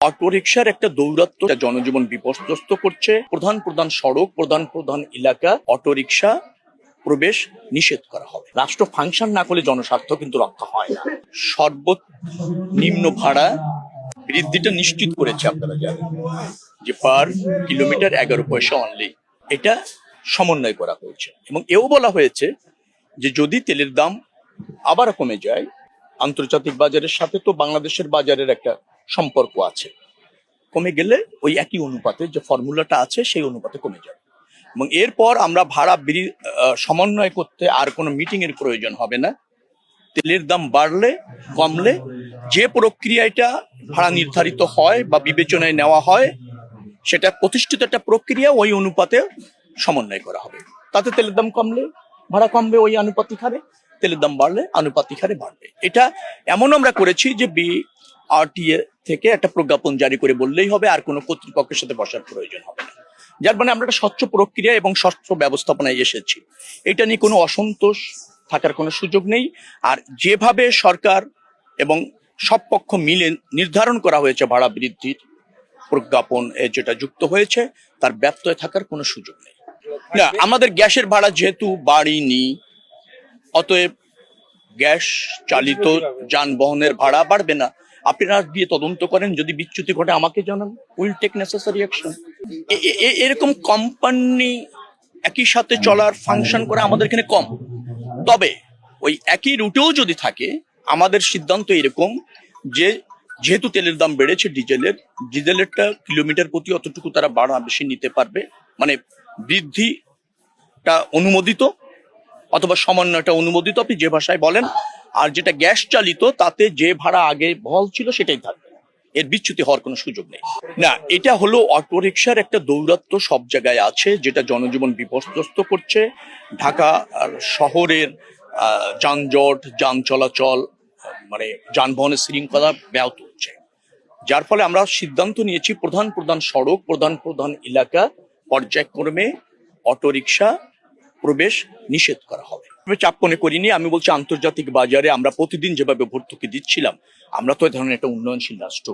অটোরিকশার একটা দৌরাত্ম্য জনজীবন বিপর্যস্ত করছে। প্রধান প্রধান সড়ক, প্রধান প্রধান এলাকা অটোরিকশা প্রবেশ নিষেধ করা হবে। রাষ্ট্র ফাংশন না করলে জনস্বার্থ কিন্তু রক্ষা হয় না। সর্বনিম্ন ভাড়া বৃদ্ধিটা নিশ্চিত করেছে, আপনারা জানেন যে পার কিলোমিটার 11 পয়সা অনলি। এটা সমন্বয় করা হয়েছে এবং এও বলা হয়েছে যে যদি তেলের দাম আবার কমে যায়, আন্তর্জাতিক বাজারের সাথে তো বাংলাদেশের বাজারের একটা সম্পর্ক আছে, কমে গেলে ওই একই অনুপাতে যে ফর্মুলাটা আছে সেই অনুপাতে কমে যাবে এবং এরপর আমরা ভাড়া সমন্বয় করতে আর কোনো মিটিং এর প্রয়োজন হবে না। তেলের দাম বাড়লে কমলে যে প্রক্রিয়াটা ভাড়া নির্ধারিত হয় বা বিবেচনায় নেওয়া হয় সেটা প্রতিষ্ঠিত একটা প্রক্রিয়া, ওই অনুপাতে সমন্বয় করা হবে। তাতে তেলের দাম কমলে ভাড়া কমবে ওই আনুপাতিক হারে, তেলের দাম বাড়লে আনুপাতিক হারে বাড়বে। এটা এমন আমরা করেছি যে বিআরটিএ থেকে একটা প্রজ্ঞাপন জারি করে বললেই হবে, আর কোনো কর্তৃপক্ষের সাথে বসার প্রয়োজন হবে না। যার মানে আমরা একটা স্বচ্ছ প্রক্রিয়া এবং স্বচ্ছ ব্যবস্থাপনায় এসেছি। এটা নিয়ে কোনো অসন্তোষ থাকার কোনো সুযোগ নেই। আর যেভাবে সরকার এবং সব পক্ষ মিলে নির্ধারণ করা হয়েছে ভাড়া বৃদ্ধির প্রজ্ঞাপন যেটা যুক্ত হয়েছে, তার ব্যত্যয় থাকার কোনো সুযোগ নেই। না, আমাদের গ্যাসের ভাড়া যেহেতু বাড়েনি, অতএব গ্যাস চালিত যানবাহনের ভাড়া বাড়বে না। আপনারা গিয়ে তদন্ত করেন, যদি বিচ্যুতি ঘটে আমাকে জানান, উইল টেক নেসেসারি অ্যাকশন। এরকম কোম্পানি একই সাথে চলার ফাংশন করে আমাদের এখানে কম। তবে ওই একই রুটেও যদি থাকে, আমাদের সিদ্ধান্ত এরকম যে যেহেতু তেলের দাম বেড়েছে, ডিজেলেরটা কিলোমিটার প্রতি অতটুকু তারা ভাড়া বেশি নিতে পারবে, মানে বৃদ্ধিটা অনুমোদিত অথবা সমন্বয়টা অনুমোদিত, আপনি যে ভাষায় বলেন। আর যেটা গ্যাস চালিত তাতে যে ভাড়া আগে বহাল ছিল সেটাই থাকবে, এর বিচ্যুতি হওয়ার কোনো সুযোগ নেই। না, এটা হলো অটোরিকশার একটা দৌরাত্ম্য সব জায়গায় আছে, যেটা জনজীবন বিপর্যস্ত করছে। ঢাকা শহরের যানজট, যান চলাচল, মানে যানবাহনের শৃঙ্খলা ব্যাহত হচ্ছে। যার ফলে আমরা সিদ্ধান্ত নিয়েছি প্রধান প্রধান সড়ক, প্রধান প্রধান এলাকা পর্যায়ক্রমে অটোরিকশা প্রবেশ নিষেধ করা হবে। চাপ মনে করিনি। আমি বলছি আন্তর্জাতিক বাজারে আমরা প্রতিদিন যেভাবে ভর্তুকি দিচ্ছিলাম, আমরা তো এ ধরনের একটা উন্নয়নশীল রাষ্ট্র,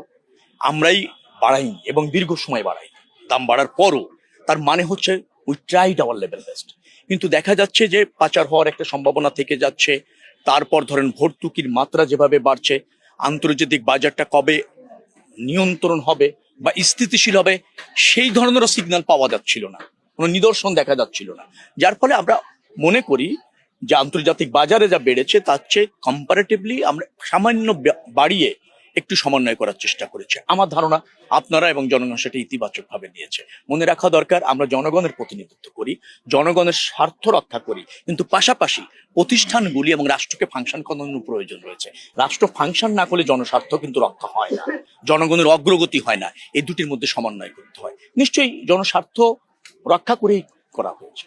আমরাই বাড়াইনি এবং দীর্ঘ সময় বাড়াই। দাম বাড়ার পরও তার মানে হচ্ছে we tried hour level best. কিন্তু দেখা যাচ্ছে যে পাচার হওয়ার একটা সম্ভাবনা থেকে যাচ্ছে। তারপর ধরেন ভর্তুকির মাত্রা যেভাবে বাড়ছে, আন্তর্জাতিক বাজারটা কবে নিয়ন্ত্রণ হবে বা স্থিতিশীল হবে সেই ধরনেরও সিগন্যাল পাওয়া যাচ্ছিল না, কোনো নিদর্শন দেখা যাচ্ছিল না। যার ফলে আমরা মনে করি যে আন্তর্জাতিক বাজারে যা বেড়েছে তার চেয়ে কম্পারেটিভলি আমরা সামান্য বাড়িয়ে একটু সমন্বয় করার চেষ্টা করেছে। আমার ধারণা আপনারা এবং জনগণ সেটা ইতিবাচক ভাবে নিয়েছে। মনে রাখা দরকার, আমরা জনগণের প্রতিনিধিত্ব করি, জনগণের স্বার্থ রক্ষা করি, কিন্তু পাশাপাশি প্রতিষ্ঠানগুলি এবং রাষ্ট্রকে ফাংশন করানোর প্রয়োজন রয়েছে। রাষ্ট্র ফাংশন না করলে জনস্বার্থ কিন্তু রক্ষা হয় না, জনগণের অগ্রগতি হয় না। এই দুটির মধ্যে সমন্বয় করতে হয়। নিশ্চয়ই জনস্বার্থ রক্ষা করেই করা হয়েছে।